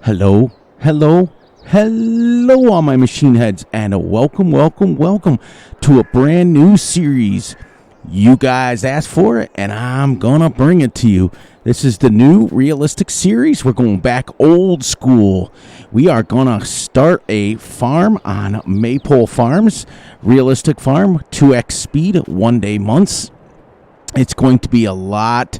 Hello, hello, hello, all my machine heads, and welcome to a brand new series. You guys asked for it, and I'm gonna bring it to you. This is the new realistic series. We're going back old school. We are gonna start a farm on Maypole Farms, realistic farm, 2x speed, 1 day months. It's going to be a lot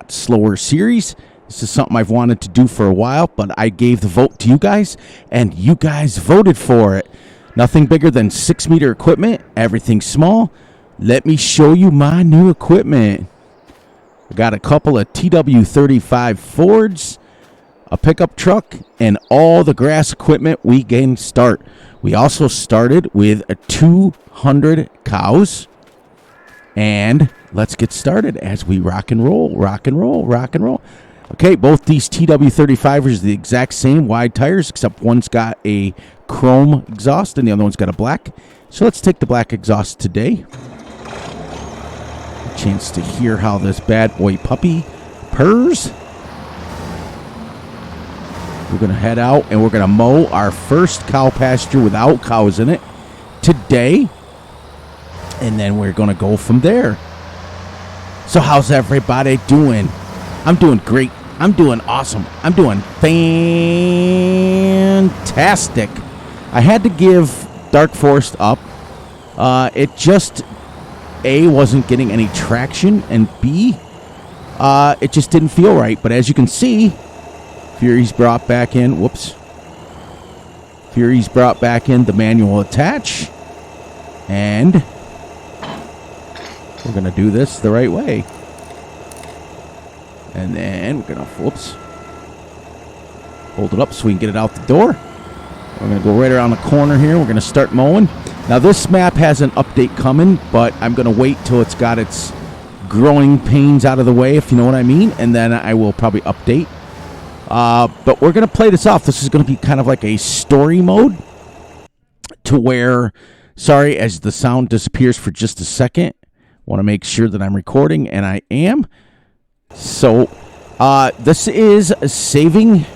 slower series. This is something I've wanted to do for a while, but I gave the vote to you guys, and you guys voted for it. Nothing bigger than 6-meter equipment, everything small. Let me show you my new equipment. I got a couple of TW35 Fords, a pickup truck, and all the grass equipment we can start. We also started with 200 cows. And let's get started as we rock and roll. Okay, both these TW35s are the exact same wide tires, except one's got a chrome exhaust and the other one's got a black. So let's take the black exhaust today. A chance to hear how this bad boy puppy purrs. We're going to head out and we're going to mow our first cow pasture without cows in it today. And then we're going to go from there. So how's everybody doing? I'm doing great. I'm doing awesome. I'm doing fantastic. I had to give Dark Forest up. It just, A, wasn't getting any traction, and B, it just didn't feel right. But as you can see, Fury's brought back in, Fury's brought back in the manual attach. And we're going to do this the right way. And then we're going to, hold it up so we can get it out the door. We're going to go right around the corner here. We're going to start mowing. Now, this map has an update coming, but I'm going to wait till it's got its growing pains out of the way, if you know what I mean. And then I will probably update. But we're going to play this off. This is going to be kind of like a story mode to where, sorry, as the sound disappears for just a second, want to make sure that I'm recording, and I am. So, this is saving.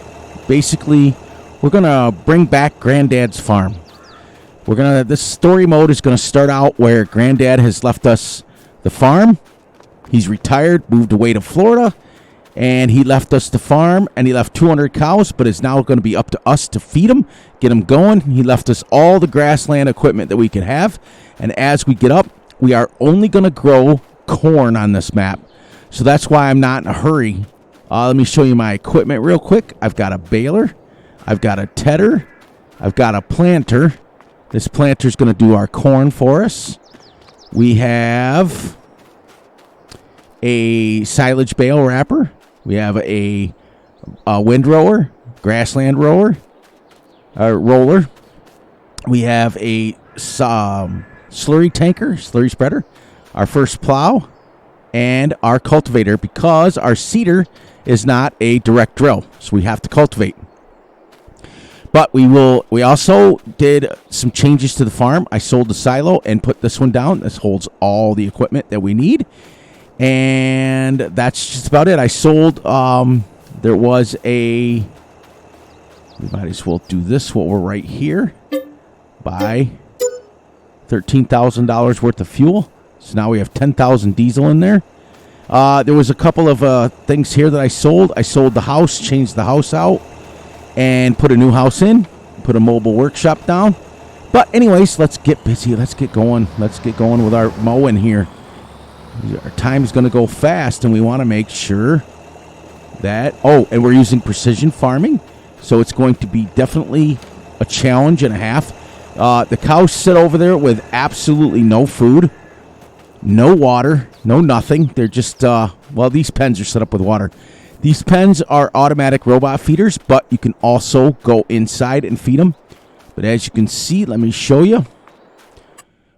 Basically, we're going to bring back Grandads' farm. This story mode is going to start out where Grandad has left us the farm. He's retired, moved away to Florida, and he left us the farm, and he left 200 cows, but it's now going to be up to us to feed them, get them going. He left us all the grassland equipment that we could have, and as we get up, we are only going to grow corn on this map. So that's why I'm not in a hurry. Let me show you my equipment real quick. I've got a baler. I've got a tedder. I've got a planter. This planter is going to do our corn for us. We have a silage bale wrapper. We have a windrower, grassland roller. We have a slurry tanker, slurry spreader, our first plow, and our cultivator, because our seeder is not a direct drill, so we have to cultivate. But we also did some changes to the farm. I sold the silo and put this one down. This holds all the equipment that we need, and that's just about it. I sold, there was we might as well do this while we're right here. Buy $13,000 worth of fuel. So now we have 10,000 diesel in there. There was a couple of things here that I sold. I sold the house, changed the house out, and put a new house in. Put a mobile workshop down. But anyways, let's get busy. Let's get going. Let's get going with our mowing here. Our time is going to go fast, and we want to make sure that... Oh, and we're using precision farming. So it's going to be definitely a challenge and a half. The cows sit over there with absolutely no food, no water, no nothing. They're just, these pens are set up with water. These pens are automatic robot feeders, but you can also go inside and feed them. But as you can see, let me show you.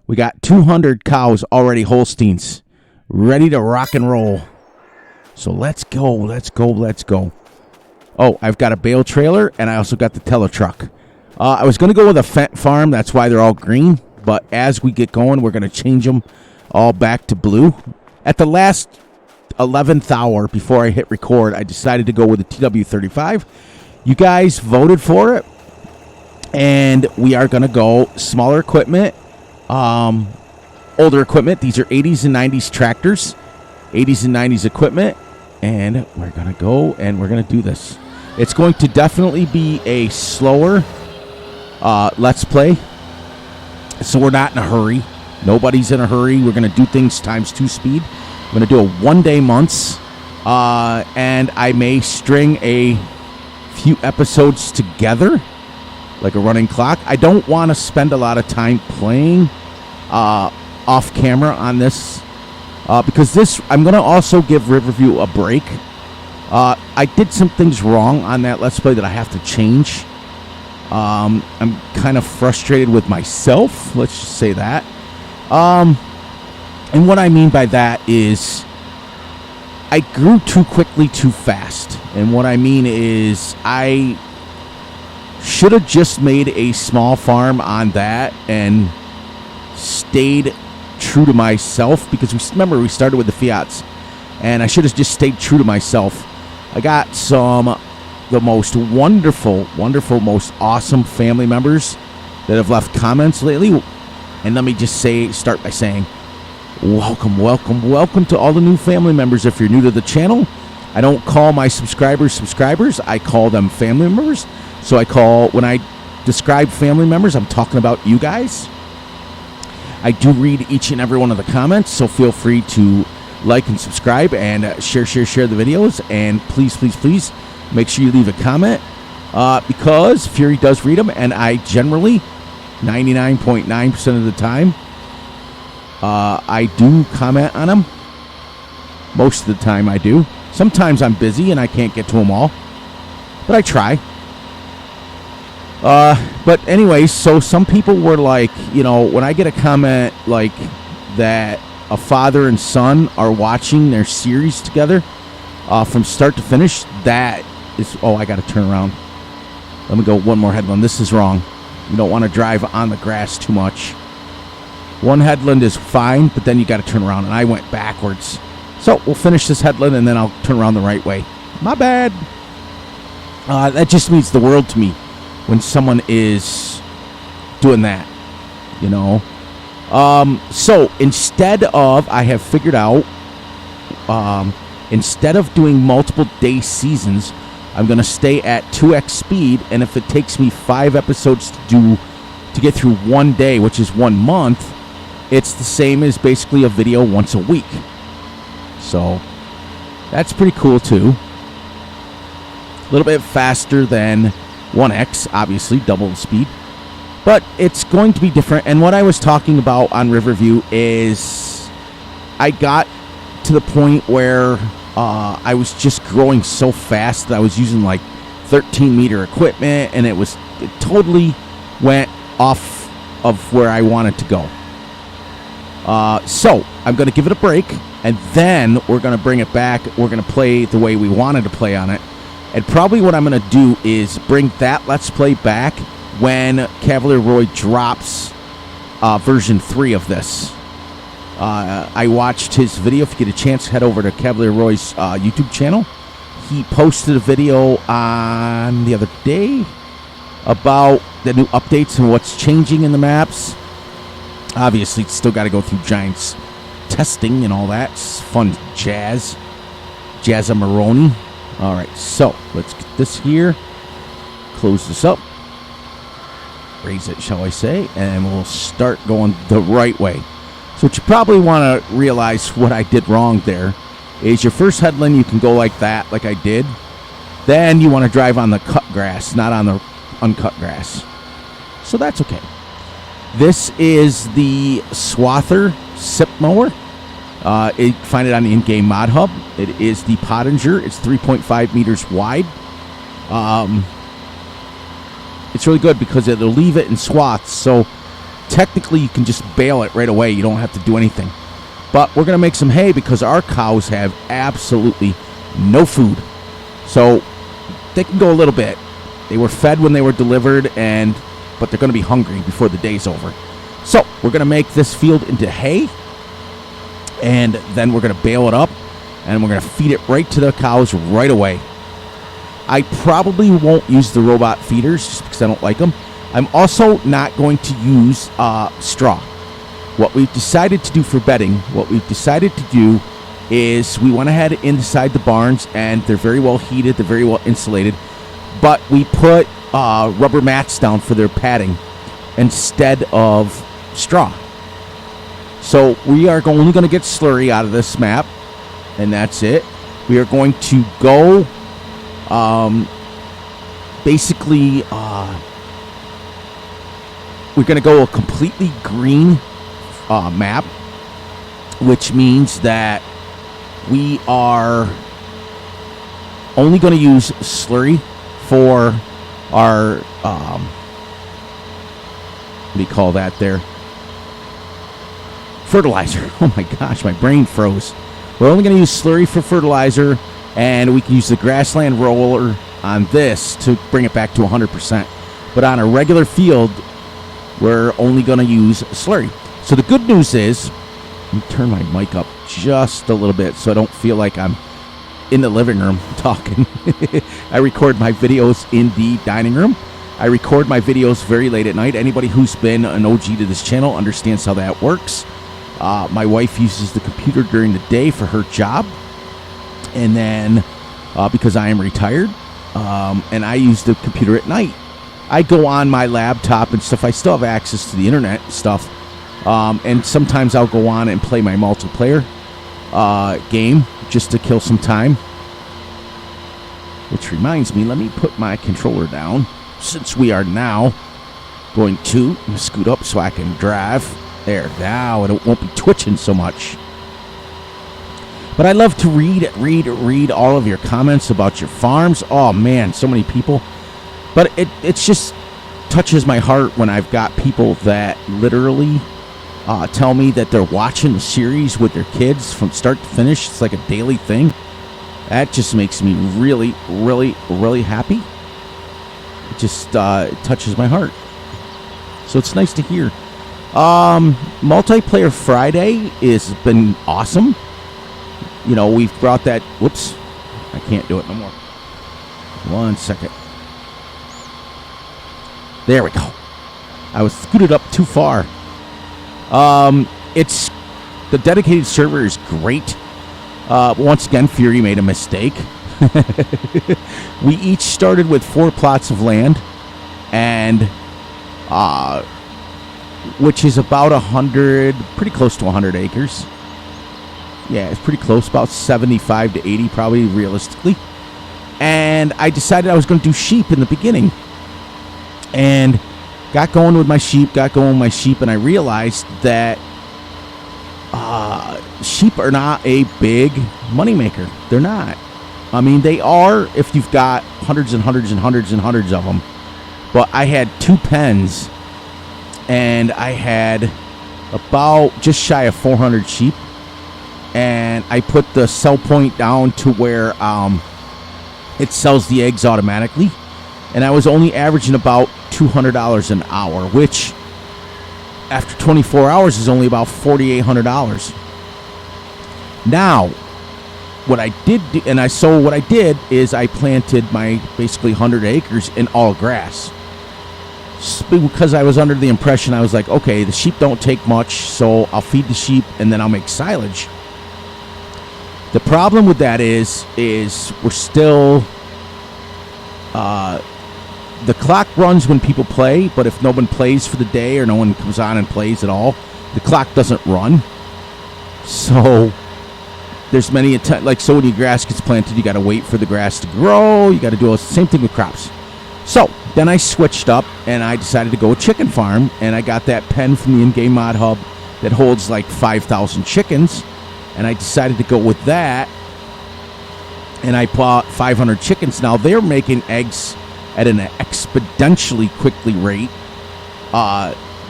We got 200 cows already, Holsteins, ready to rock and roll. So let's go. Oh, I've got a bale trailer, and I also got the teller truck. I was going to go with a Fendt farm. That's why they're all green. But as we get going, we're going to change them all back to blue. At the last 11th hour before I hit record, I decided to go with the TW35. You guys voted for it, and we are going to go smaller equipment, older equipment. These are 80s and 90s tractors, 80s and 90s equipment, and we're going to go and we're going to do this. It's going to definitely be a slower Let's Play, so we're not in a hurry. Nobody's in a hurry. We're going to do things times 2 speed. I'm going to do a 1-day months, and I may string a few episodes together, like a running clock. I don't want to spend a lot of time playing off camera on this, because I'm going to also give Riverview a break. I did some things wrong on that Let's Play that I have to change. I'm kind of frustrated with myself. Let's just say that. And what I mean by that is I grew too quickly, too fast. And what I mean is I should have just made a small farm on that and stayed true to myself, because remember, we started with the Fiats, and I should have just stayed true to myself. I got the most wonderful, most awesome family members that have left comments lately. And let me just start by saying, welcome to all the new family members. If you're new to the channel, I don't call my subscribers. I call them family members. So when I describe family members, I'm talking about you guys. I do read each and every one of the comments, so feel free to like and subscribe and share the videos. And please make sure you leave a comment, because Fury does read them, and I generally 99.9% of the time I do comment on them. Most of the time I do. Sometimes I'm busy and I can't get to them all, but I try. But anyways, so some people were like, when I get a comment like that a father and son are watching their series together from start to finish, that is, I got to turn around. Let me go one more headland. This is wrong. You don't want to drive on the grass too much. One headland is fine, but then you got to turn around, and I went backwards. So we'll finish this headland, and then I'll turn around the right way. My bad. That just means the world to me when someone is doing that, So instead of, I have figured out, instead of doing multiple day seasons, I'm going to stay at 2x speed, and if it takes me 5 episodes to get through 1 day, which is 1 month, it's the same as basically a video once a week. So that's pretty cool too. A little bit faster than 1x, obviously, double the speed. But it's going to be different. And what I was talking about on Riverview is I got to the point where I was just growing so fast that I was using like 13-meter equipment, and it totally went off of where I wanted to go. So I'm going to give it a break, and then we're going to bring it back. We're going to play the way we wanted to play on it. And probably what I'm going to do is bring that Let's Play back when Cavalier Roy drops version 3 of this. I watched his video. If you get a chance, head over to Cavalier Roy's YouTube channel. He posted a video on the other day about the new updates and what's changing in the maps. Obviously, it's still got to go through Giants testing and all that. It's fun jazz. Jazzamaroni. All right, so let's get this here. Close this up. Raise it, shall I say, and we'll start going the right way. So what you probably want to realize what I did wrong there is your first headland, you can go like that, like I did. Then you want to drive on the cut grass, not on the uncut grass. So that's okay. This is the Swather Sip Mower. You find it on the in-game mod hub. It is the Pottinger. It's 3.5 meters wide. It's really good because it'll leave it in swaths. So technically you can just bale it right away. You don't have to do anything. But we're going to make some hay because our cows have absolutely no food. So they can go a little bit. They were fed when they were delivered, but they're going to be hungry before the day's over. So we're going to make this field into hay, and then we're going to bale it up, and we're going to feed it right to the cows right away. I probably won't use the robot feeders just because I don't like them. I'm also not going to use straw. What we've decided to do for bedding, is we went ahead inside the barns, and they're very well heated, they're very well insulated, but we put rubber mats down for their padding instead of straw. So we are only going to get slurry out of this map, and that's it. We are going to go basically we're going to go a completely green map, which means that we are only going to use slurry for our what do you call that there? Fertilizer. Oh my gosh, my brain froze. We're only going to use slurry for fertilizer, and we can use the grassland roller on this to bring it back to 100%. But on a regular field, we're only going to use slurry. So the good news is, let me turn my mic up just a little bit so I don't feel like I'm in the living room talking. I record my videos in the dining room. I record my videos very late at night. Anybody who's been an OG to this channel understands how that works. My wife uses the computer during the day for her job, and then because I am retired, and I use the computer at night. I go on my laptop and stuff. I still have access to the internet and stuff, and sometimes I'll go on and play my multiplayer game just to kill some time. Which reminds me, let me put my controller down, since we are now going to scoot up so I can drive. There, now it won't be twitching so much. But I love to read all of your comments about your farms. Oh man, so many people. But it just touches my heart when I've got people that literally tell me that they're watching the series with their kids from start to finish. It's like a daily thing. That just makes me really, really, really happy. It just it touches my heart. So it's nice to hear. Multiplayer Friday has been awesome. You know, we've brought that. Whoops, I can't do it no more. 1 second. There we go. I was scooted up too far. It's the dedicated server is great. Once again, Fury made a mistake. We each started with 4 plots of land, and which is about 100, pretty close to 100 acres. Yeah, it's pretty close, about 75 to 80 probably realistically. And I decided I was going to do sheep in the beginning, and got going with my sheep, and I realized that sheep are not a big moneymaker. They're not. I mean, they are if you've got hundreds and hundreds and hundreds and hundreds of them. But I had 2 pens, and I had about just shy of 400 sheep. And I put the sell point down to where it sells the eggs automatically. And I was only averaging about $200 an hour, which after 24 hours is only about $4,800. Now, what I did, what I did is I planted my basically 100 acres in all grass. Because I was under the impression, I was like, okay, the sheep don't take much, so I'll feed the sheep and then I'll make silage. The problem with that is we're still, the clock runs when people play, but if no one plays for the day or no one comes on and plays at all, the clock doesn't run. So there's many like, so when your grass gets planted, you got to wait for the grass to grow. You got to do the same thing with crops. So then I switched up and I decided to go a chicken farm, and I got that pen from the in-game mod hub that holds like 5,000 chickens, and I decided to go with that, and I bought 500 chickens. Now they're making eggs at an exponentially quickly rate,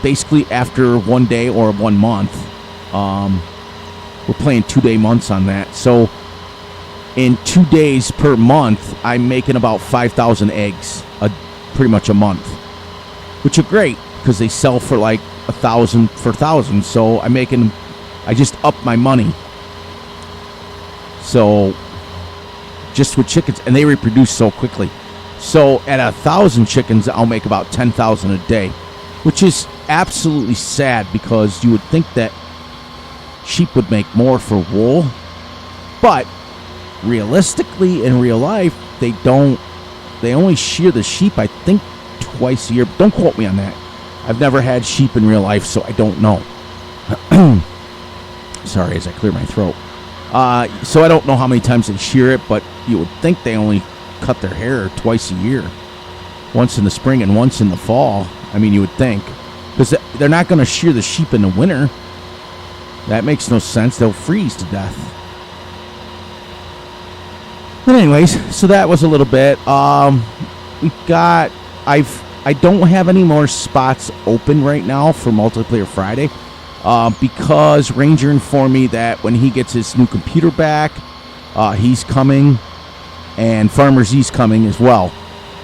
basically after 1 day or 1 month. We're playing 2-day months on that, so in 2 days per month I'm making about 5,000 eggs pretty much a month, which are great because they sell for like 1,000 for 1,000. So I just up my money. So just with chickens, and they reproduce so quickly. So at 1,000 chickens, I'll make about 10,000 a day, which is absolutely sad because you would think that sheep would make more for wool, but realistically in real life, they don't. They only shear the sheep, I think, twice a year. Don't quote me on that. I've never had sheep in real life, so I don't know. Sorry, as I clear my throat. So I don't know how many times they shear it, but you would think they only cut their hair twice a year. Once in the spring and once in the fall. I mean, you would think. Because they're not going to shear the sheep in the winter. That makes no sense. They'll freeze to death. But anyways, so that was a little bit. I don't have any more spots open right now for Multiplayer Friday. Because Ranger informed me that when he gets his new computer back, he's coming, and Farmer Z's coming as well.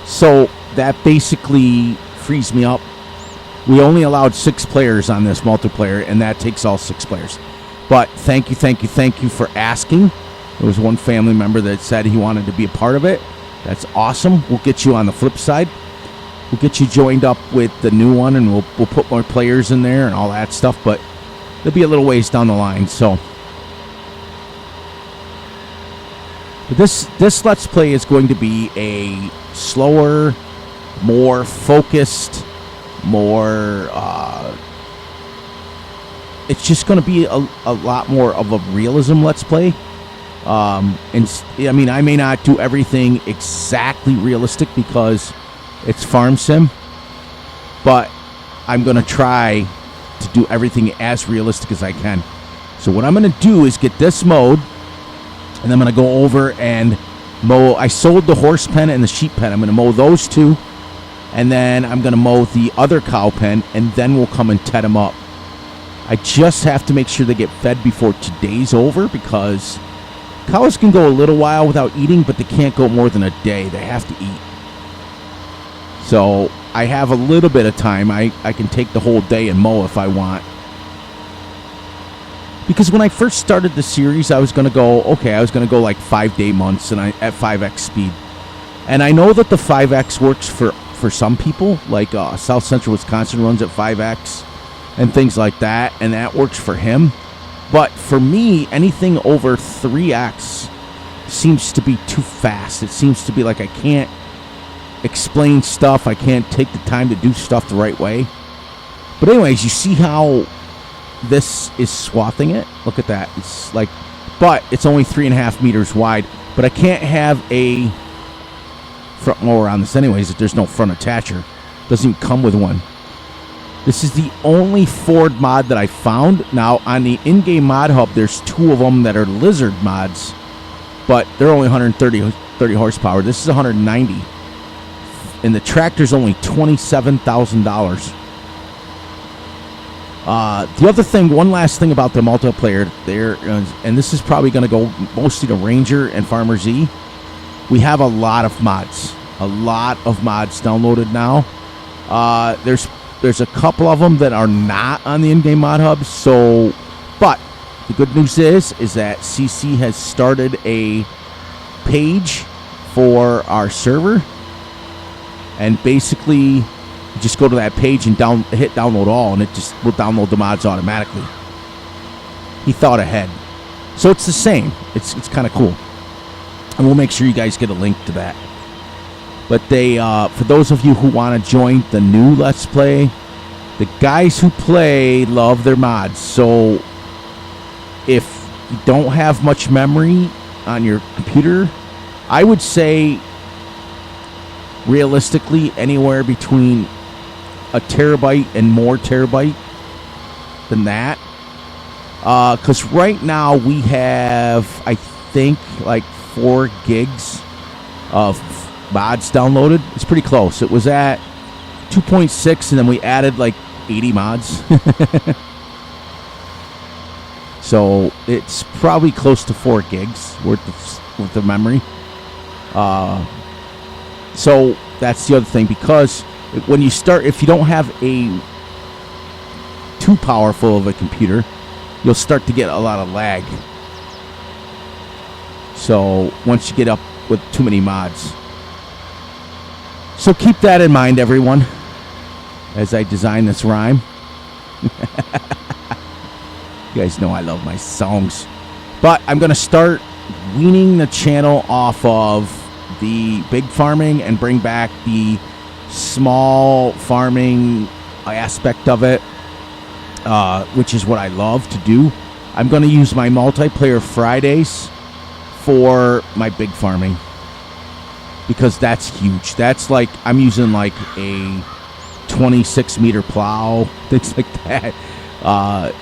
So that basically frees me up. We only allowed 6 players on this multiplayer, and that takes all 6 players. But thank you for asking. There was one family member that said he wanted to be a part of it. That's awesome. We'll get you on the flip side. We'll get you joined up with the new one, and we'll put more players in there and all that stuff. But it'll be a little ways down the line. So but this Let's Play is going to be a slower, more focused, more. It's just going to be a lot more of a realism Let's Play. And I mean, I may not do everything exactly realistic because it's farm sim, but I'm going to try to do everything as realistic as I can. So what I'm going to do is get this mowed, and I'm going to go over and mow. I sold the horse pen and the sheep pen. I'm going to mow those 2, and then I'm going to mow the other cow pen, and then we'll come and tet them up. I just have to make sure they get fed before today's over, because cows can go a little while without eating, but they can't go more than a day. They have to eat. So I have a little bit of time. I can take the whole day and mow if I want. Because when I first started the series, I was going to go like 5-day months and at 5x speed. And I know that the 5x works for some people, like South Central Wisconsin runs at 5x and things like that, and that works for him. But for me, anything over 3x seems to be too fast. It seems to be like I can't explain stuff. I can't take the time to do stuff the right way. But anyways, you see how this is swathing it? Look at that. It's like, but it's only 3.5 meters wide. But I can't have a front mower on this anyways if there's no front attacher. Doesn't even come with one. This is the only Ford mod that I found. Now, on the in-game mod hub, there's 2 of them that are Lizard mods, but they're only 130 horsepower. This is 190, and the tractor's only $27,000. The other thing, one last thing about the multiplayer there, and this is probably going to go mostly to Ranger and Farmer Z. We have a lot of mods downloaded now. There's a couple of them that are not on the in-game mod hub. So, but the good news is that CC has started a page for our server, and basically you just go to that page and hit download all, and it just will download the mods automatically. He thought ahead, so it's the same. It's kind of cool, and we'll make sure you guys get a link to that. But they, for those of you who want to join the new Let's Play, the guys who play love their mods. So if you don't have much memory on your computer, I would say realistically anywhere between a terabyte and more terabyte than that. Because right now we have, I think, like 4 gigs of mods downloaded. It's pretty close. It was at 2.6, and then we added like 80 mods. So it's probably close to 4 gigs worth of memory. So that's the other thing, because when you start, if you don't have a too powerful of a computer, you'll start to get a lot of lag. So once you get up with too many mods. So keep that in mind, everyone, as I design this rhyme. You guys know I love my songs. But I'm going to start weaning the channel off of the big farming and bring back the small farming aspect of it, which is what I love to do. I'm going to use my multiplayer Fridays for my big farming because that's huge. That's like I'm using like a 26-meter plow, things like that.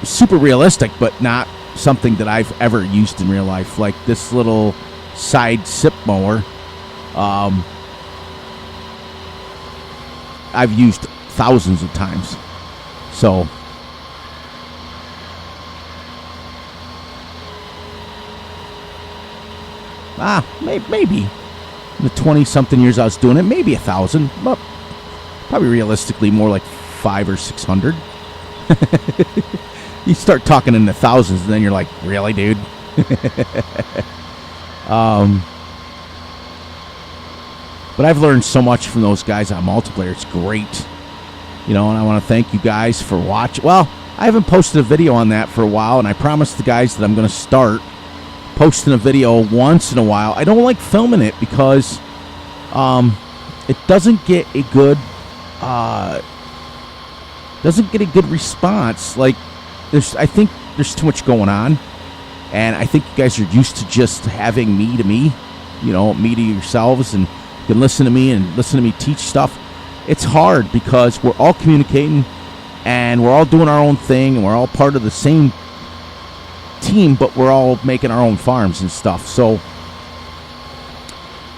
Super realistic, but not something that I've ever used in real life. Like this little side sip mower, I've used thousands of times. So maybe in the 20-something years I was doing it, maybe 1,000, but probably realistically more like 500 or 600. You start talking in the thousands, and then you're like, really, dude? But I've learned so much from those guys on multiplayer. It's great. You know, and I want to thank you guys for watching. Well, I haven't posted a video on that for a while, and I promised the guys that I'm going to start posting a video once in a while. I don't like filming it because it doesn't get a good response. Like, I think there's too much going on, and I think you guys are used to just having me to me, you know, me to yourselves, and you can listen to me and listen to me teach stuff. It's hard because we're all communicating, and we're all doing our own thing, and we're all part of the same team, but we're all making our own farms and stuff. So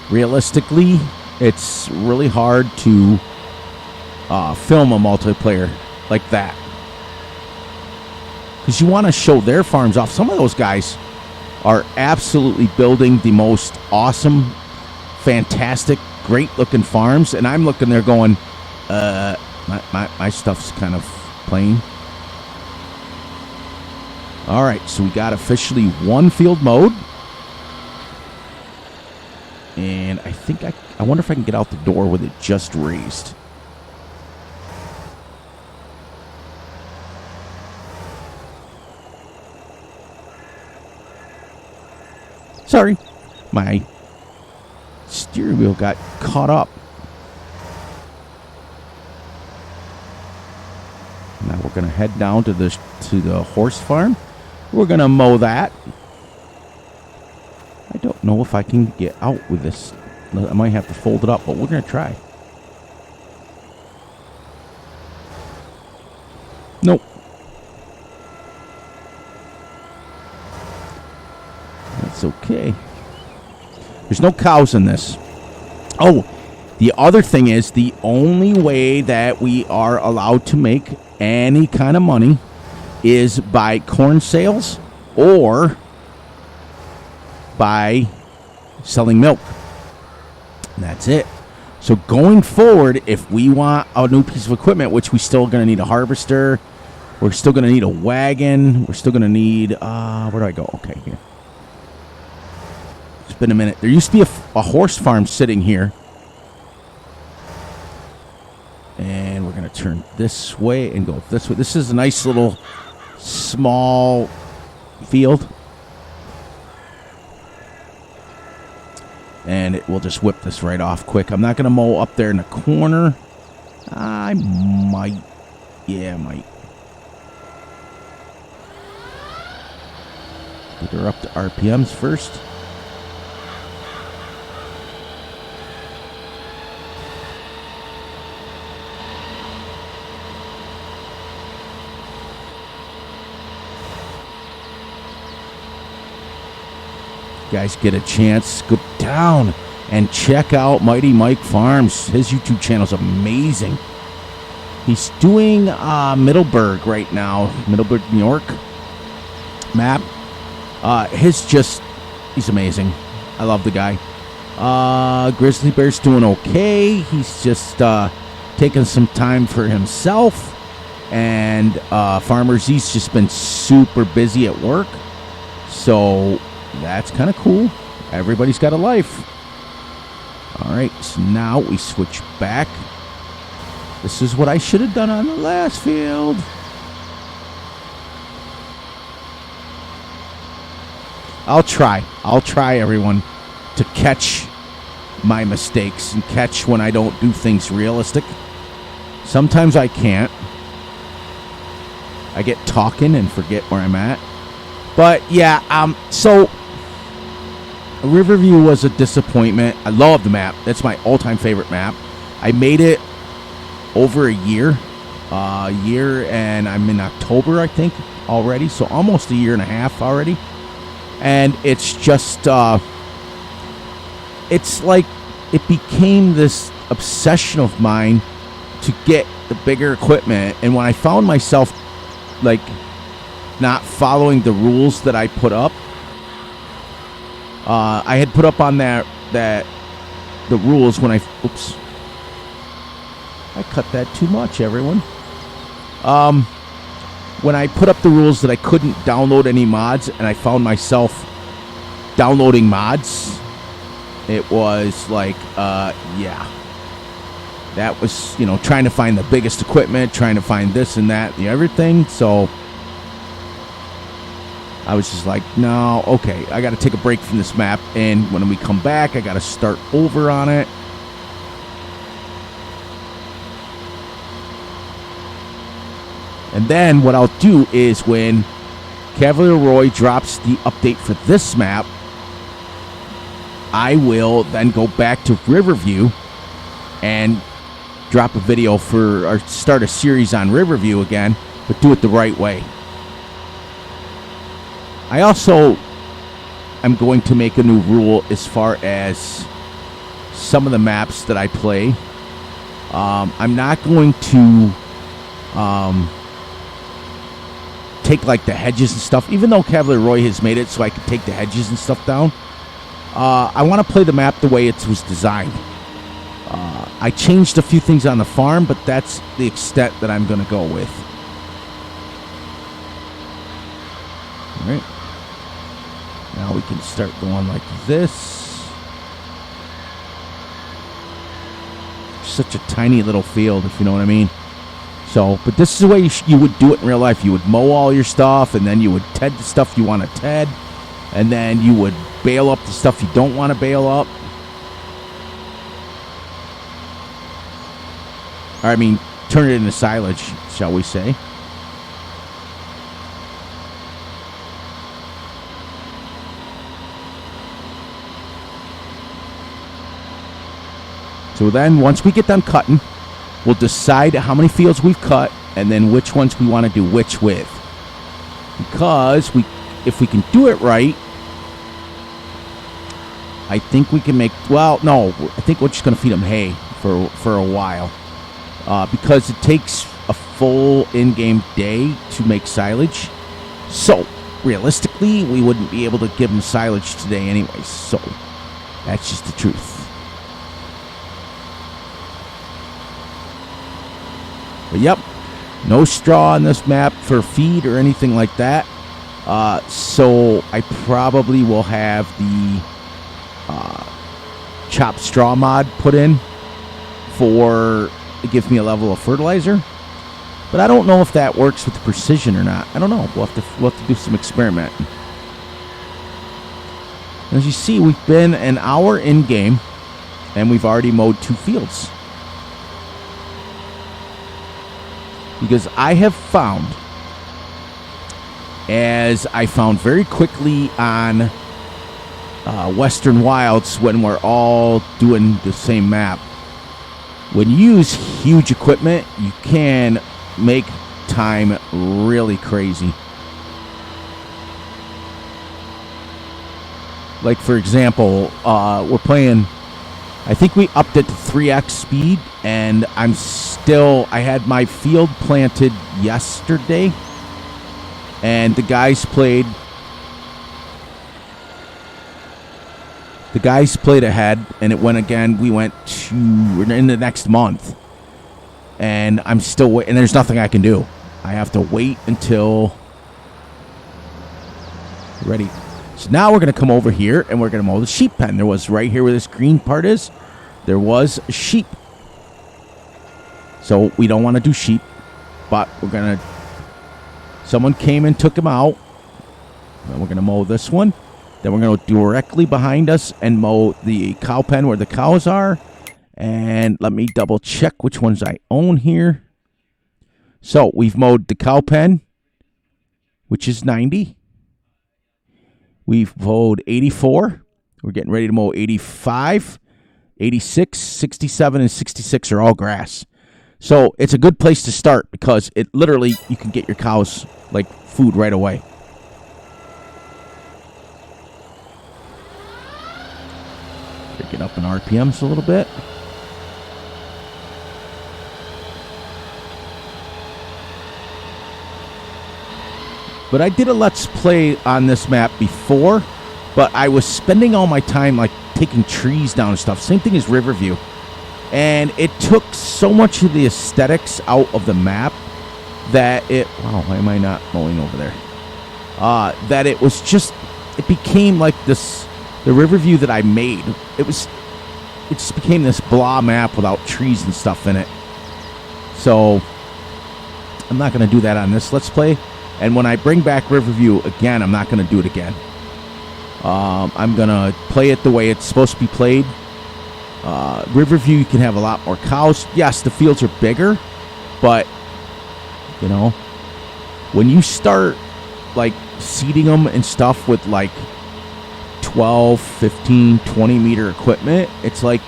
realistically, it's really hard to film a multiplayer like that, because you want to show their farms off. Some of those guys are absolutely building the most awesome, fantastic, great-looking farms, and I'm looking there going, my stuff's kind of plain. All right, so we got officially one field mowed, and I think I wonder if I can get out the door with it just raised. Sorry, my steering wheel got caught up. Now we're going to head down to the horse farm. We're going to mow that. I don't know if I can get out with this. I might have to fold it up, but we're going to try. Nope. That's okay. There's no cows in this. Oh, the other thing is the only way that we are allowed to make any kind of money is by corn sales or by selling milk. And that's it. So going forward, if we want a new piece of equipment, which we're still going to need a harvester, we're still going to need a wagon, we're still going to need, where do I go? Okay, here. It's been a minute. There used to be a horse farm sitting here. And we're going to turn this way and go this way. This is a nice little small field. And we'll just whip this right off quick. I'm not going to mow up there in the corner. I might. Yeah, I might. Get her up to RPMs first. Guys, get a chance, go down and check out Mighty Mike Farms. His YouTube channel is amazing. He's doing Middleburg right now, Middleburg, New York map. He's amazing. I love the guy. Grizzly Bear's doing okay. He's just taking some time for himself. And Farmer Z's just been super busy at work. So That's kind of cool. Everybody's got a life. All right, so now we switch back. This is what I should have done on the last field. I'll try, everyone, to catch my mistakes and catch when I don't do things realistic. Sometimes I can't. I get talking and forget where I'm at. But yeah, so Riverview was a disappointment. I love the map. That's my all-time favorite map. I made it over a year, and I'm in October, I think, already. So almost a year and a half already. And it's just, it's like it became this obsession of mine to get the bigger equipment. And when I found myself, like, not following the rules that I put up, I had put up on that the rules when I, oops, I cut that too much, everyone. When I put up the rules that I couldn't download any mods, and I found myself downloading mods, it was like, yeah. That was, trying to find the biggest equipment, trying to find this and that, and everything. So I was just like, no, okay, I got to take a break from this map. And when we come back, I got to start over on it. And then what I'll do is when Cavalier Roy drops the update for this map, I will then go back to Riverview and drop a video or start a series on Riverview again, but do it the right way. I also am going to make a new rule as far as some of the maps that I play. I'm not going to take like the hedges and stuff, even though Cavalier Roy has made it so I can take the hedges and stuff down. I want to play the map the way it was designed. I changed a few things on the farm, but that's the extent that I'm going to go with. All right. Now we can start going like this. Such a tiny little field, if you know what I mean. So, but this is the way you would do it in real life. You would mow all your stuff, and then you would ted the stuff you want to ted, and then you would bale up the stuff you don't want to bale up. Or, I mean, turn it into silage, shall we say. So then, once we get done cutting, we'll decide how many fields we've cut and then which ones we want to do which with. Because if we can do it right, I think we can make, well, no, I think we're just going to feed them hay for a while. Because it takes a full in-game day to make silage. So, realistically, we wouldn't be able to give them silage today anyway. So, that's just the truth. But yep, no straw on this map for feed or anything like that. So I probably will have the chopped straw mod put in for it gives me a level of fertilizer. But I don't know if that works with the precision or not. I don't know. We'll have to do some experimenting. As you see, we've been an hour in game, and we've already mowed 2 fields. Because I have found, as I found very quickly on Western Wilds when we're all doing the same map, when you use huge equipment, you can make time really crazy. Like, for example, we're playing, I think we upped it to 3x speed, and I had my field planted yesterday, and the guys played ahead, and it went again. We're in the next month, and I'm still waiting, and there's nothing I can do. I have to wait until ready. So now we're going to come over here and we're going to mow the sheep pen. There was right here where this green part is, there was sheep. So we don't want to do sheep, but we're going to, someone came and took them out. Then we're going to mow this one. Then we're going to go directly behind us and mow the cow pen where the cows are. And let me double check which ones I own here. So we've mowed the cow pen, which is 90. We've mowed 84. We're getting ready to mow 85, 86, 67, and 66 are all grass. So it's a good place to start because it literally, you can get your cows like food right away. Pick it up in RPMs a little bit. But I did a Let's Play on this map before, but I was spending all my time like taking trees down and stuff. Same thing as Riverview. And it took so much of the aesthetics out of the map that it... Wow, why am I not mowing over there? That it was just... It became like this... The Riverview that I made, it just became this blah map without trees and stuff in it. So, I'm not going to do that on this Let's Play. And when I bring back Riverview again, I'm not going to do it again. I'm going to play it the way it's supposed to be played. Riverview, you can have a lot more cows. Yes, the fields are bigger, but, you know, when you start, like, seeding them and stuff with, like, 12, 15, 20 meter equipment, it's like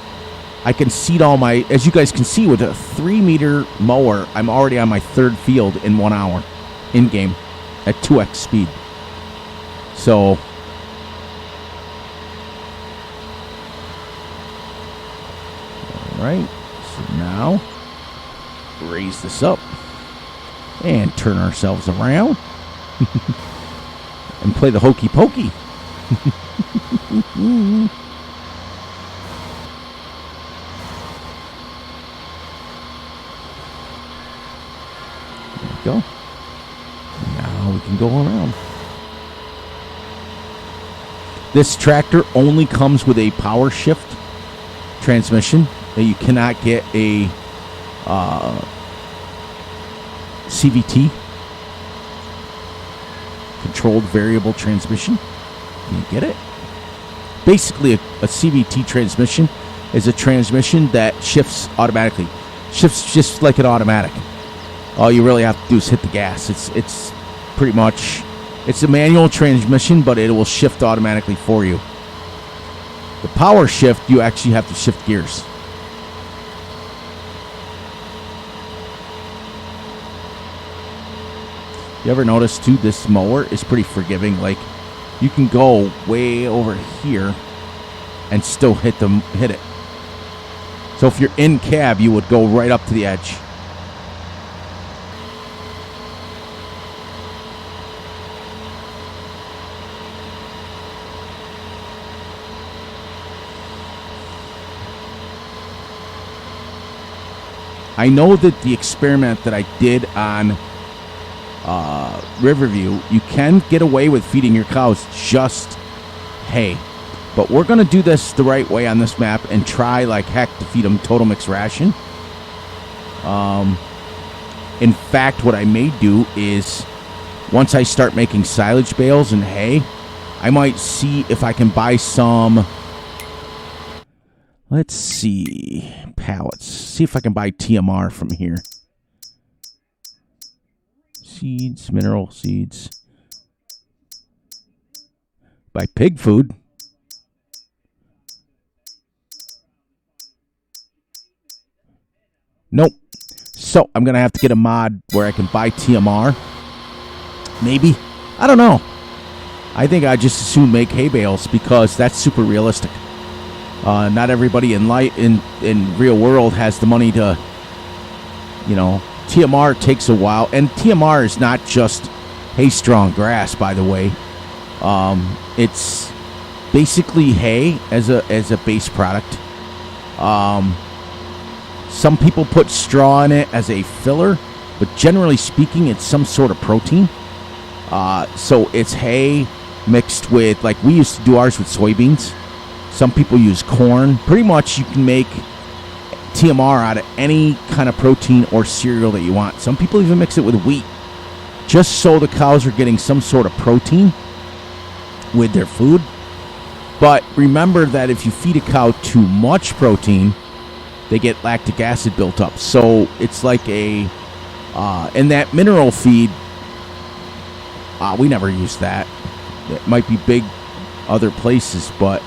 I can seed all my, as you guys can see, with a 3 meter mower, I'm already on my third field in 1 hour in game at 2x speed. So alright, so now raise this up and turn ourselves around and play the hokey pokey. There we go. Now we can go around. This tractor only comes with a power shift transmission. You cannot get a CVT, controlled variable transmission. Can you get it? Basically, a CVT transmission is a transmission that shifts automatically. Shifts just like an automatic. All you really have to do is hit the gas. It's pretty much, it's a manual transmission, but it will shift automatically for you. The power shift, you actually have to shift gears. You ever notice, too, this mower is pretty forgiving. Like, you can go way over here and still hit it. So if you're in cab, you would go right up to the edge. I know that the experiment that I did on Riverview, you can get away with feeding your cows just hay. But we're going to do this the right way on this map and try like heck to feed them total mix ration. In fact, what I may do is once I start making silage bales and hay, I might see if I can buy some, let's see, pallets. See if I can buy TMR from here. Seeds, mineral seeds. Buy pig food. Nope. So I'm going to have to get a mod where I can buy TMR. Maybe. I don't know. I think I just as soon make hay bales because that's super realistic. Not everybody in real world has the money to, you know, TMR takes a while, and TMR is not just hay strong grass, by the way. It's basically hay as a base product. Some people put straw in it as a filler, but generally speaking, it's some sort of protein. So it's hay mixed with, like, we used to do ours with soybeans. Some people use corn. Pretty much you can make TMR out of any kind of protein or cereal that you want. Some people even mix it with wheat, just so the cows are getting some sort of protein with their food. But remember that if you feed a cow too much protein, they get lactic acid built up. So it's like a, and that mineral feed, we never use that. It might be big other places, but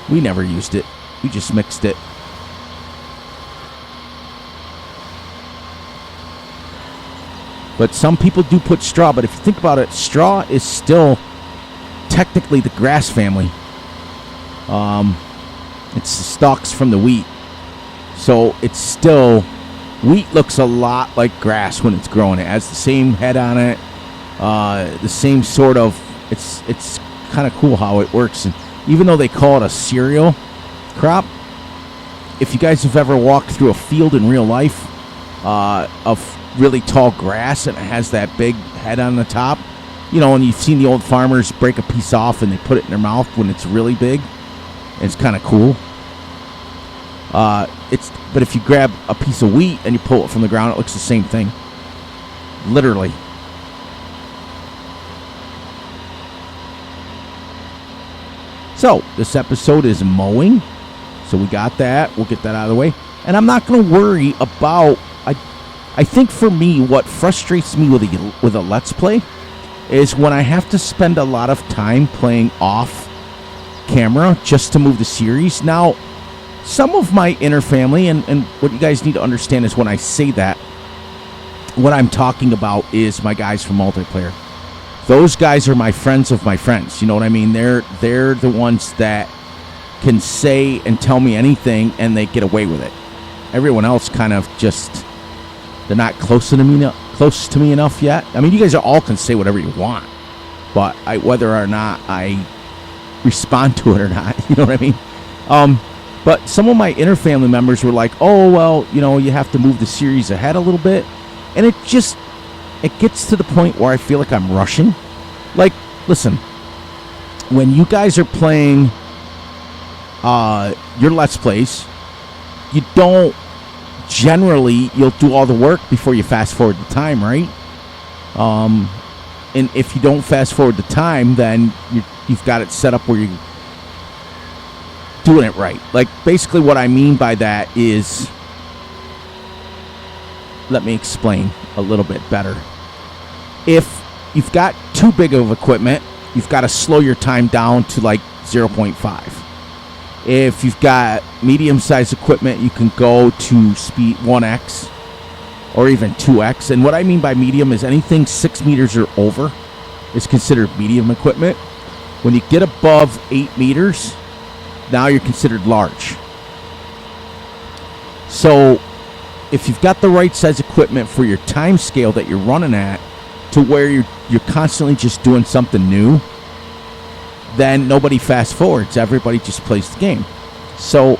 we never used it. We just mixed it. But some people do put straw, but if you think about it, straw is still technically the grass family. It's the stalks from the wheat. So it's still, wheat looks a lot like grass when it's growing. It has the same head on it, the same sort of, it's kind of cool how it works. And even though they call it a cereal crop, if you guys have ever walked through a field in real life of really tall grass and it has that big head on the top, you know, and you've seen the old farmers break a piece off and they put it in their mouth when it's really big. It's kind of cool. But if you grab a piece of wheat and you pull it from the ground, it looks the same thing. Literally. So, this episode is mowing. So we got that. We'll get that out of the way. And I'm not going to worry about, I think for me, what frustrates me with a Let's Play is when I have to spend a lot of time playing off camera just to move the series. Now, some of my inner family, and what you guys need to understand is when I say that, what I'm talking about is my guys from multiplayer. Those guys are my friends of my friends. You know what I mean? They're the ones that can say and tell me anything and they get away with it. Everyone else kind of just, they're not close to me enough yet. I mean, you guys all can say whatever you want, but whether or not I respond to it or not, you know what I mean? But some of my inner family members were like, oh, well, you know, you have to move the series ahead a little bit. And it gets to the point where I feel like I'm rushing. Like, listen, when you guys are playing your Let's Plays, you don't generally, you'll do all the work before you fast forward the time, right? And if you don't fast forward the time, then you've got it set up where you're doing it right. Like, basically what I mean by that is, let me explain a little bit better. If you've got too big of equipment, you've got to slow your time down to like 0.5. If you've got medium-sized equipment, you can go to speed 1x or even 2x. And what I mean by medium is anything 6 meters or over is considered medium equipment. When you get above 8 meters, now you're considered large. So if you've got the right size equipment for your time scale that you're running at, to where you're constantly just doing something new, then nobody fast forwards. Everybody just plays the game. So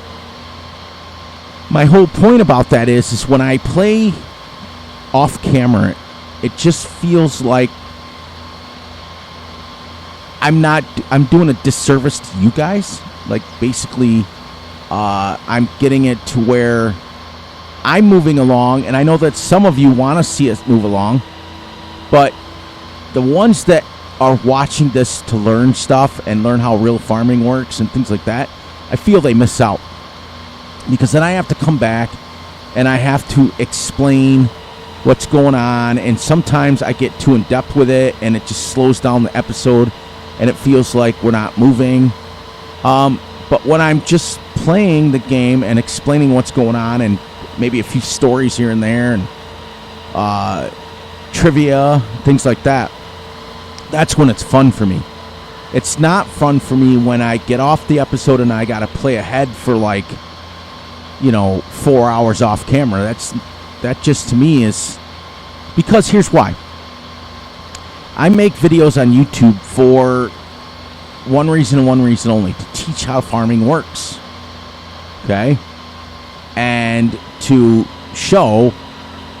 my whole point about that is when I play off camera, it just feels like I'm doing a disservice to you guys. Like, basically, I'm getting it to where I'm moving along, and I know that some of you want to see us move along, but the ones that are watching this to learn stuff and learn how real farming works and things like that, I feel they miss out. Because then I have to come back and I have to explain what's going on, and sometimes I get too in-depth with it and it just slows down the episode and it feels like we're not moving. But when I'm just playing the game and explaining what's going on and maybe a few stories here and there and trivia, things like that, that's when it's fun for me. It's not fun for me when I get off the episode and I gotta play ahead for 4 hours off camera. That just to me is, because here's why. I make videos on YouTube for one reason and one reason only: to teach how farming works. Okay? And to show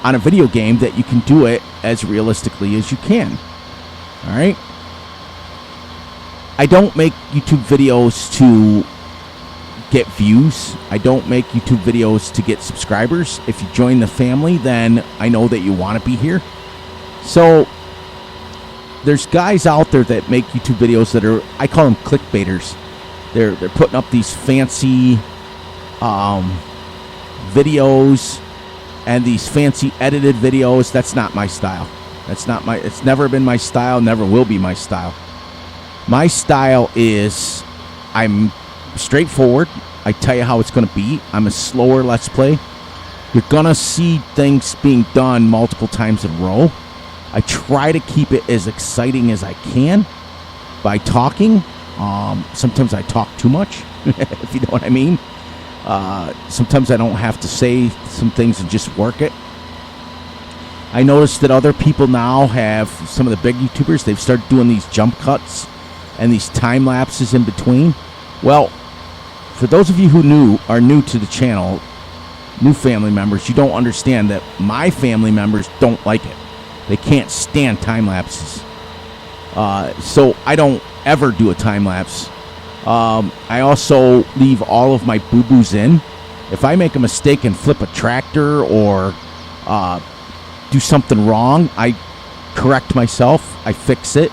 on a video game that you can do it as realistically as you can. All right? I don't make YouTube videos to get views. I don't make YouTube videos to get subscribers. If you join the family, then I know that you want to be here. So there's guys out there that make YouTube videos that are, I call them clickbaiters. They're putting up these fancy videos and these fancy edited videos. That's not my style. It's never been my style, never will be my style. My style is, I'm straightforward. I tell you how it's going to be. I'm a slower Let's Play. You're going to see things being done multiple times in a row. I try to keep it as exciting as I can by talking. Sometimes I talk too much, if you know what I mean. Sometimes I don't have to say some things and just work it. I noticed that other people now have, some of the big YouTubers, they've started doing these jump cuts and these time lapses in between. Well, for those of you who are new to the channel, new family members, you don't understand that my family members don't like it. They can't stand time lapses. So I don't ever do a time lapse. I also leave all of my boo-boos in. If I make a mistake and flip a tractor or do something wrong, I correct myself, I fix it,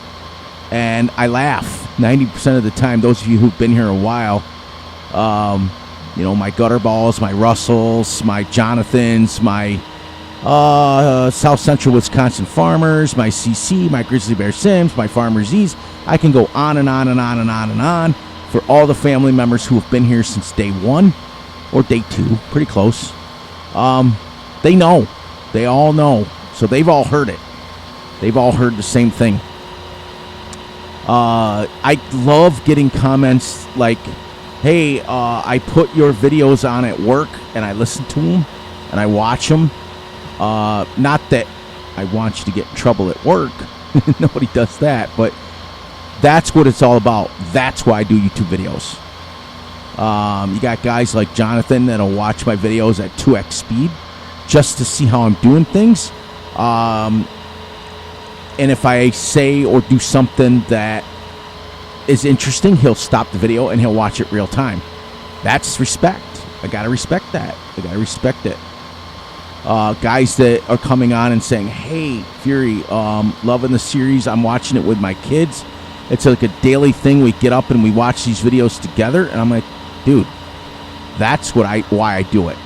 and I laugh 90% of the time. Those of you who've been here a while, you know, my gutter balls, my Russells, my Jonathans, my South Central Wisconsin Farmers, my CC, my Grizzly Bear Sims, my Farmer Z's. I can go on and on and on and on and on for all the family members who have been here since day one or day two, pretty close. They know. They all know. So they've all heard it. They've all heard the same thing. I love getting comments like, hey, I put your videos on at work and I listen to them and I watch them. Not that I want you to get in trouble at work. Nobody does that. But that's what it's all about. That's why I do YouTube videos. You got guys like Jonathan that'll watch my videos at 2x speed just to see how I'm doing things. And if I say or do something that is interesting, he'll stop the video and he'll watch it real time. That's respect. I gotta respect that. I gotta respect it. Guys that are coming on and saying, hey, Fury, loving the series. I'm watching it with my kids. It's like a daily thing. We get up and we watch these videos together. And I'm like, dude, that's why I do it.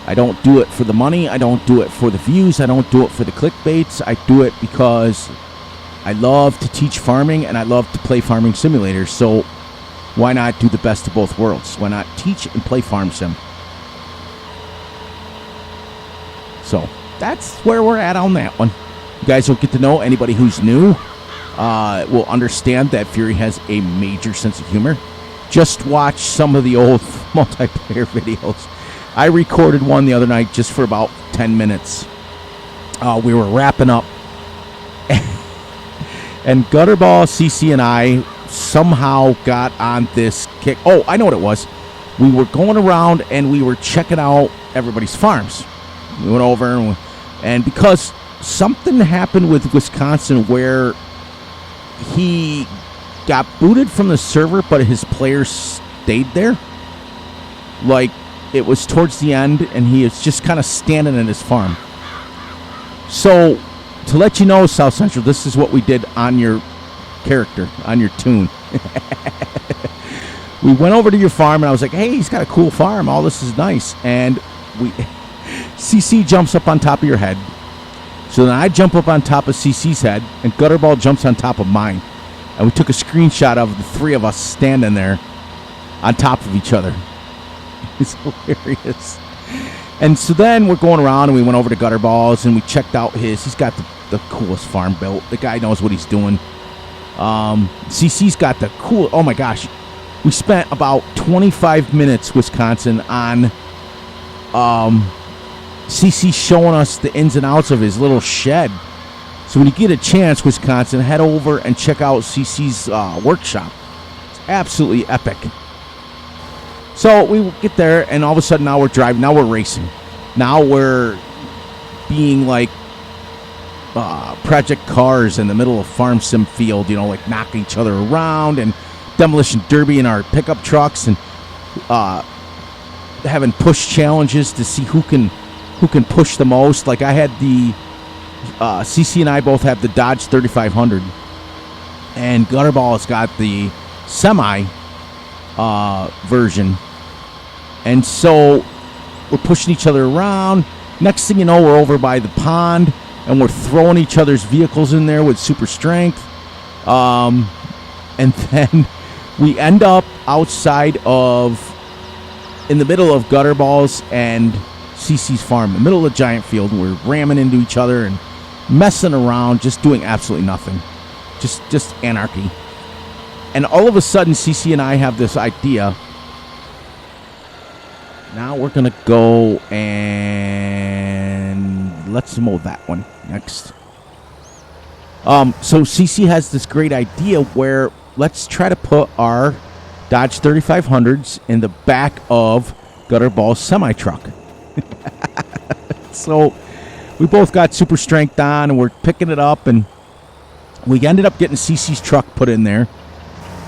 I don't do it for the money. I don't do it for the views. I don't do it for the clickbaits. I do it because I love to teach farming and I love to play farming simulators. So why not do the best of both worlds? Why not teach and play farm sim? So that's where we're at on that one. You guys will get to know anybody who's new. Will understand that Fury has a major sense of humor. Just watch some of the old multiplayer videos. I recorded one the other night just for about 10 minutes. We were wrapping up. And Gutterball, CC, and I somehow got on this kick. Oh, I know what it was. We were going around and we were checking out everybody's farms. We went over and because something happened with Wisconsin where he got booted from the server, but his players stayed there. Like, it was towards the end, and he is just kind of standing in his farm. So, to let you know, South Central, this is what we did on your character, on your tune. We went over to your farm, and I was like, hey, he's got a cool farm. All this is nice. And CC jumps up on top of your head. So then I jump up on top of CC's head, and Gutterball jumps on top of mine. And we took a screenshot of the three of us standing there on top of each other. It's hilarious. And so then we're going around, and we went over to Gutterball's, and we checked out he's got the coolest farm built. The guy knows what he's doing. CC's got the cool, oh my gosh. We spent about 25 minutes, Wisconsin, on CC showing us the ins and outs of his little shed. So when you get a chance, Wisconsin, head over and check out CC's workshop. It's absolutely epic. So we get there, and all of a sudden now we're driving. Now we're racing. Now we're being like project cars in the middle of farm sim field, you know, like knocking each other around, and demolition derby in our pickup trucks, and having push challenges to see who can push the most. Like I had the CC and I both have the Dodge 3500, and Gutterball's got the semi version, and so we're pushing each other around. Next thing you know, we're over by the pond, and we're throwing each other's vehicles in there with super strength. And then we end up outside in the middle of Gutterball's and CC's farm, in the middle of the giant field. We're ramming into each other and messing around, just doing absolutely nothing. Just anarchy. And all of a sudden, CC and I have this idea. Now we're going to go and let's mow that one next. So CC has this great idea where let's try to put our Dodge 3500s in the back of Gutterball's semi-truck. So we both got super strength on, and we're picking it up, and we ended up getting CC's truck put in there.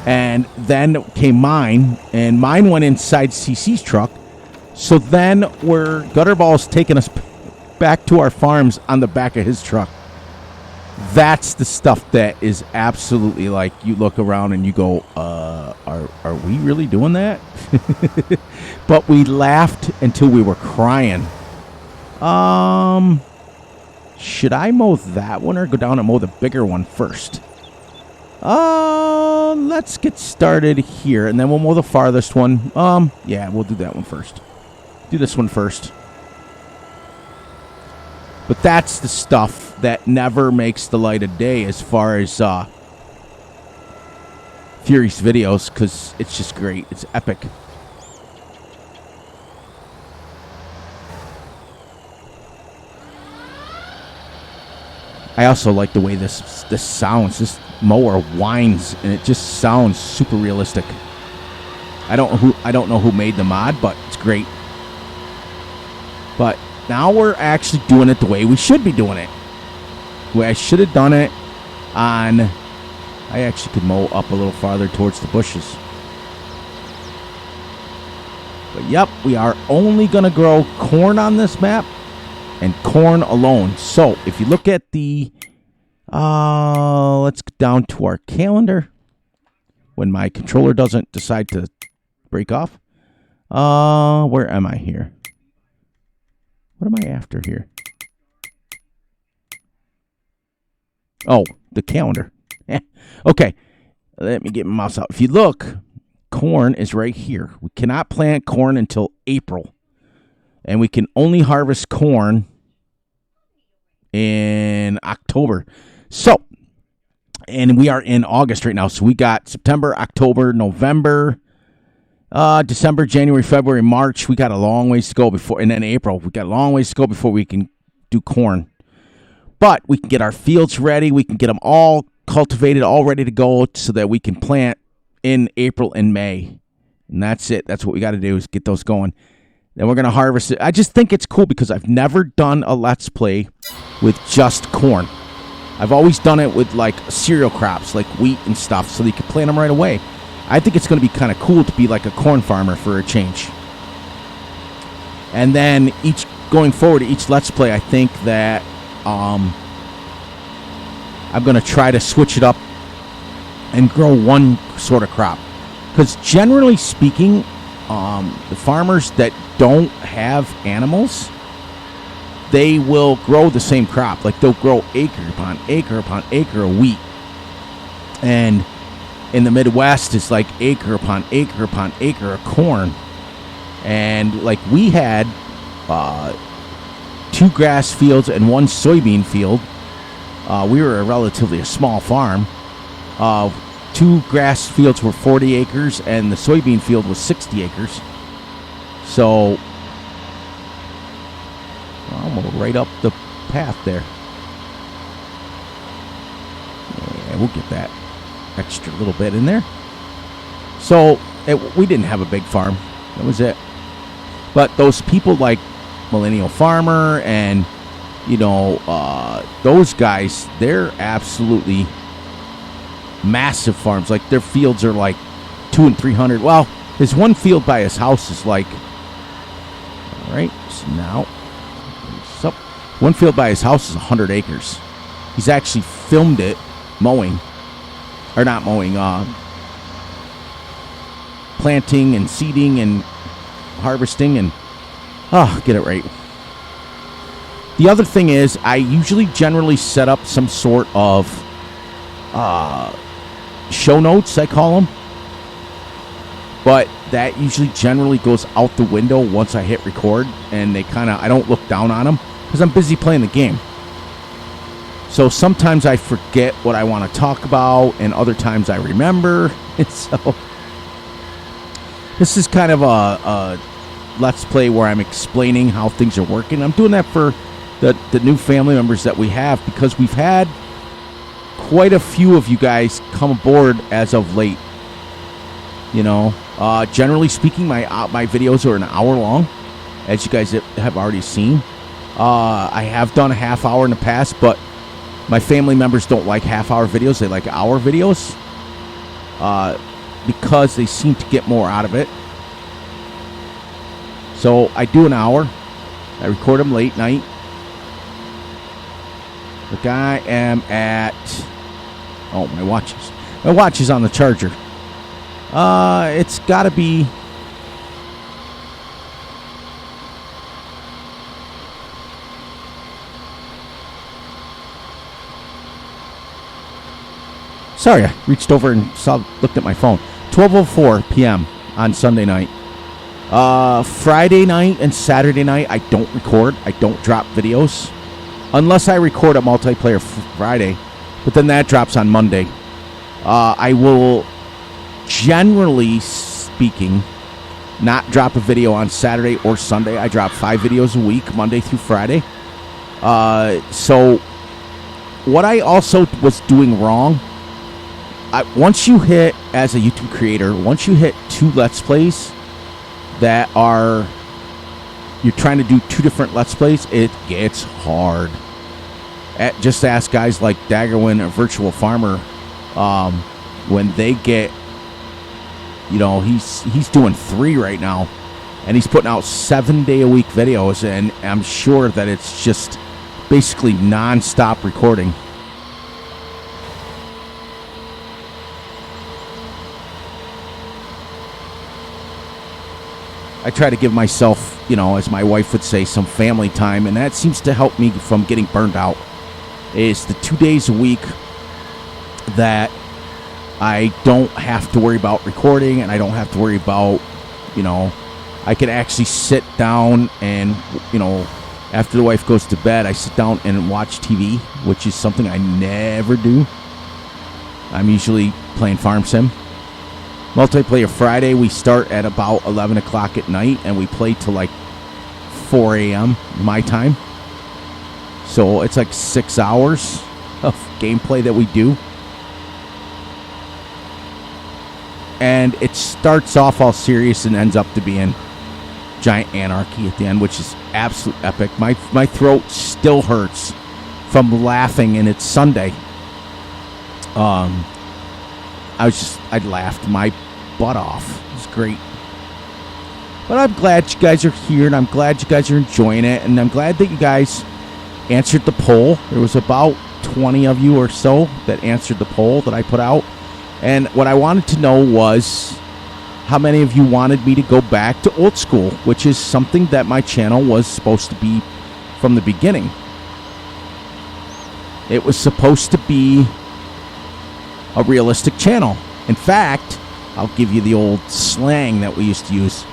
And then came mine, and mine went inside CC's truck. So then Gutterball's taking us back to our farms on the back of his truck. That's the stuff that is absolutely like, you look around and you go, are we really doing that? But we laughed until we were crying. Should I mow that one or go down and mow the bigger one first? Let's get started here, and then we'll mow the farthest one. Yeah, we'll do that one first. Do this one first. But that's the stuff that never makes the light of day as far as Fury's videos, because it's just great. It's epic. I also like the way this sounds. This mower whines, and it just sounds super realistic. I don't know who made the mod, but it's great. But now we're actually doing it the way we should be doing it. The way I should have done it on... I actually could mow up a little farther towards the bushes. But yep, we are only going to grow corn on this map, and corn alone. So if you look at the... let's go down to our calendar. When my controller doesn't decide to break off. Where am I here? What am I after here? Oh, the calendar. Okay, let me get my mouse out. If you look, corn is right here. We cannot plant corn until April. And we can only harvest corn in October. So, and we are in August right now. So we got September, October, November, December, January, February, March. We got a long ways to go before, and then April. We got a long ways to go before we can do corn. But we can get our fields ready. We can get them all cultivated, all ready to go, so that we can plant in April and May. And that's it. That's what we got to do, is get those going. Then we're going to harvest it. I just think it's cool because I've never done a Let's Play with just corn. I've always done it with like cereal crops, like wheat and stuff, so that you can plant them right away. I think it's going to be kind of cool to be like a corn farmer for a change. And then going forward, each Let's Play, I think that I'm going to try to switch it up and grow one sort of crop. Because generally speaking, the farmers that don't have animals, they will grow the same crop. Like they'll grow acre upon acre upon acre of wheat. And in the Midwest, it's like acre upon acre upon acre of corn. And like we had 2 grass fields and 1 soybean field. We were a relatively small farm. 2 grass fields were 40 acres, and the soybean field was 60 acres. So, I'm right up the path there. Yeah, we'll get that extra little bit in there. So, we didn't have a big farm. That was it. But those people like Millennial Farmer and you know, those guys, they're absolutely massive farms. Like, their fields are like 200 and 300. Well, his one field by his house is like, all right, so now, one field by his house is 100 acres. He's actually filmed it mowing, or not mowing, planting and seeding and harvesting and, get it right. The other thing is, I usually generally set up some sort of show notes, I call them. But that usually generally goes out the window once I hit record, and I don't look down on them because I'm busy playing the game. So sometimes I forget what I want to talk about, and other times I remember. And so this is kind of a Let's Play where I'm explaining how things are working. I'm doing that for the new family members that we have, because we've had quite a few of you guys come aboard as of late. You know, generally speaking, my videos are an hour long, as you guys have already seen. I have done a half hour in the past, but my family members don't like half-hour videos. They like hour videos because they seem to get more out of it. So I do an hour. I record them late night. Like, I am at... Oh, my watch is... My watch is on the charger. It's got to be... Sorry, I reached over and looked at my phone. 12:04 p.m. on Sunday night. Friday night and Saturday night, I don't record. I don't drop videos. Unless I record a multiplayer Friday. But then that drops on Monday. I will, generally speaking, not drop a video on Saturday or Sunday. I drop 5 videos a week, Monday through Friday. So, what I also was doing wrong... once you hit, as a YouTube creator, once you hit 2 Let's Plays that are, you're trying to do 2 different Let's Plays, it gets hard. Just ask guys like Daggerwin or Virtual Farmer, when they get, you know, he's doing 3 right now, and he's putting out 7-day-a-week videos, and I'm sure that it's just basically non-stop recording. I try to give myself, you know, as my wife would say, some family time, and that seems to help me from getting burned out. It's the 2 days a week that I don't have to worry about recording, and I don't have to worry about, you know, I can actually sit down and, you know, after the wife goes to bed, I sit down and watch TV, which is something I never do. I'm usually playing Farm Sim. Multiplayer Friday, we start at about 11 o'clock at night, and we play till like 4 a.m. my time. So it's like 6 hours of gameplay that we do. And it starts off all serious and ends up to being giant anarchy at the end, which is absolute epic. My throat still hurts from laughing, and it's Sunday. I laughed my butt off. It was great. But I'm glad you guys are here, and I'm glad you guys are enjoying it, and I'm glad that you guys answered the poll. There was about 20 of you or so that answered the poll that I put out. And what I wanted to know was how many of you wanted me to go back to old school, which is something that my channel was supposed to be from the beginning. It was supposed to be a realistic channel. In fact, I'll give you the old slang that we used to use.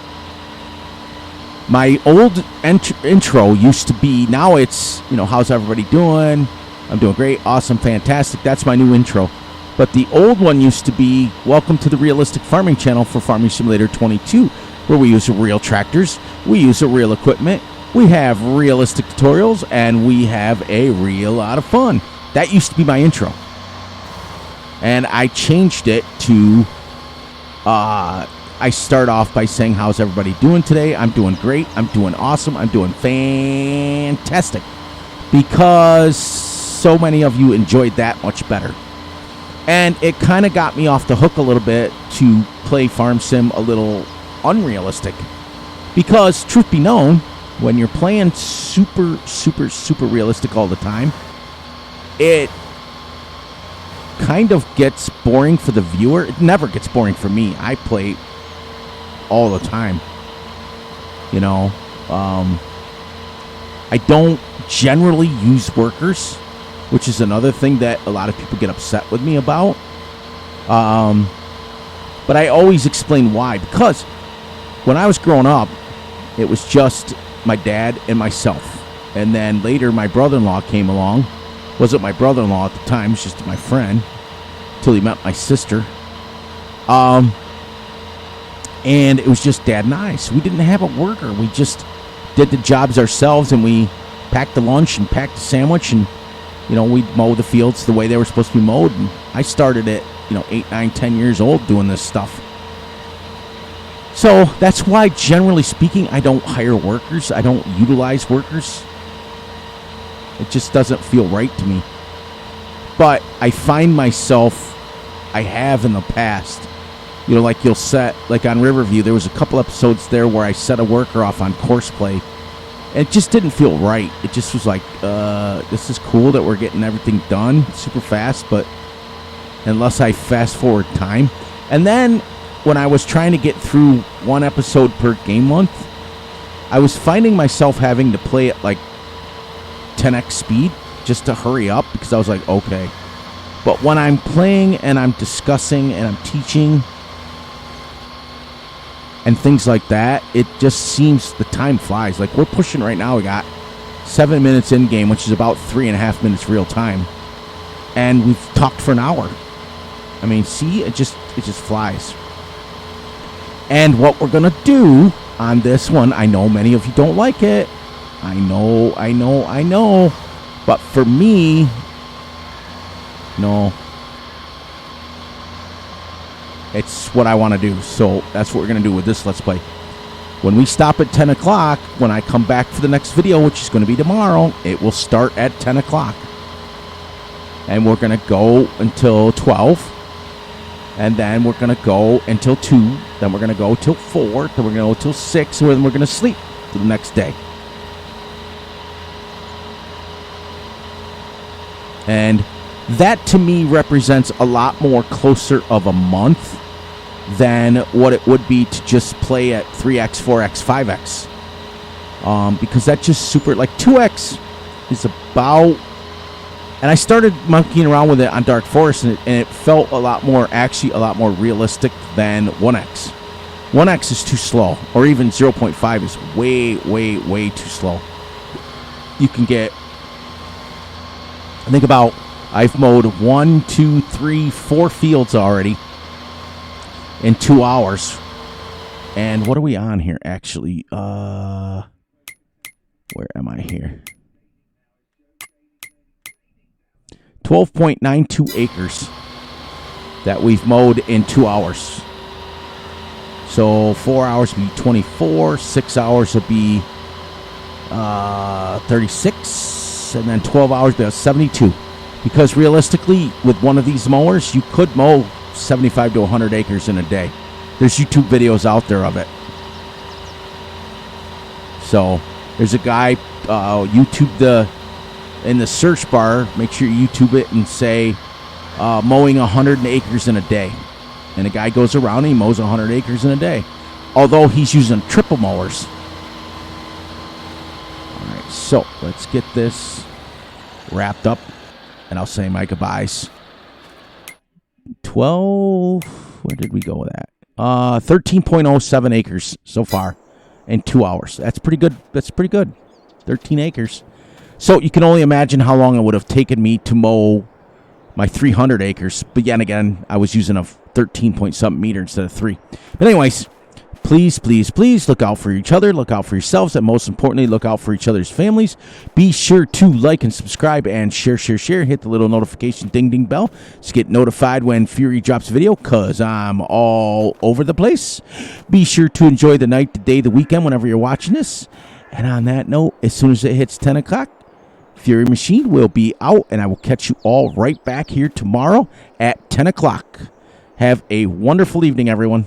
My old intro used to be, now it's, you know, how's everybody doing? I'm doing great, awesome, fantastic. That's my new intro. But the old one used to be, welcome to the Realistic Farming channel for Farming Simulator 22, where we use real tractors, we use real equipment, we have realistic tutorials, and we have a real lot of fun. That used to be my intro. And I changed it to, I start off by saying, how's everybody doing today? I'm doing great. I'm doing awesome. I'm doing fantastic. because so many of you enjoyed that much better. And it kind of got me off the hook a little bit to play Farm Sim a little unrealistic. Because, truth be known, when you're playing super realistic all the time, it kind of gets boring for the viewer. It never gets boring for me. I play all the time. You know, I don't generally use workers, which is another thing that a lot of people get upset with me about. But I always explain why. Because when I was growing up, it was just my dad and myself. And then later my brother-in-law came along. Wasn't my brother-in-law at the time, it was just my friend. Till he met my sister. And it was just Dad and I. So we didn't have a worker. We just did the jobs ourselves, and we packed the lunch and packed the sandwich, and, you know, we'd mow the fields the way they were supposed to be mowed. And I started at, 8, 9, 10 years old doing this stuff. So that's why, generally speaking, I don't hire workers. I don't utilize workers. It just doesn't feel right to me. But I find myself, I have in the past, like you'll set, like on Riverview, there was a couple episodes there where I set a worker off on course play. And it just didn't feel right. It just was like, this is cool that we're getting everything done super fast, but unless I fast forward time. And then when I was trying to get through one episode per game month, I was finding myself having to play at like 10x speed just to hurry up, because I was like, okay. But when I'm playing and I'm discussing and I'm teaching and things like that, it just seems the time flies. Like, we're pushing right now. We got 7 minutes in game, which is about 3.5 minutes real time, and we've talked for an hour. I mean, see, it just flies. And what we're gonna do on this one, I know many of you don't like it. I know. But for me, no. It's what I want to do. So that's what we're going to do with this Let's Play. When we stop at 10 o'clock, when I come back for the next video, which is going to be tomorrow, it will start at 10 o'clock. And we're going to go until 12. And then we're going to go until 2. Then we're going to go till 4. Then we're going to go till 6. And then we're going to sleep till the next day. And that, to me, represents a lot more closer of a month than what it would be to just play at 3x, 4x, 5x. Because that's just super, like 2x is about, and I started monkeying around with it on Dark Forest, and it felt a lot more realistic than 1x. 1x is too slow, or even 0.5 is way too slow. You can get, I think about, I've mowed 1, 2, 3, 4 fields already in 2 hours. And what are we on here, actually? Where am I here? 12.92 acres that we've mowed in 2 hours. So 4 hours would be 24, 6 hours would be 36, and then 12 hours would be 72. Because realistically, with one of these mowers, you could mow 75 to 100 acres in a day. There's YouTube videos out there of it. So there's a guy, YouTube in the search bar, make sure you YouTube it and say mowing 100 acres in a day. And a guy goes around and he mows 100 acres in a day. Although he's using triple mowers. All right, so let's get this wrapped up. And I'll say my goodbyes. 12. Where did we go with that? 13.07 acres so far in 2 hours. That's pretty good. 13 acres. So you can only imagine how long it would have taken me to mow my 300 acres. But yet again, I was using a 13-point-something meter instead of 3. But anyways, please look out for each other, look out for yourselves, and most importantly, look out for each other's families. Be sure to like and subscribe and share. Hit the little notification ding bell to get notified when Fury drops a video, because I'm all over the place. Be sure to enjoy the night, the day, the weekend, whenever you're watching this. And on that note, as soon as it hits 10 o'clock, Fury Machine will be out, and I will catch you all right back here tomorrow at 10 o'clock. Have a wonderful evening, everyone.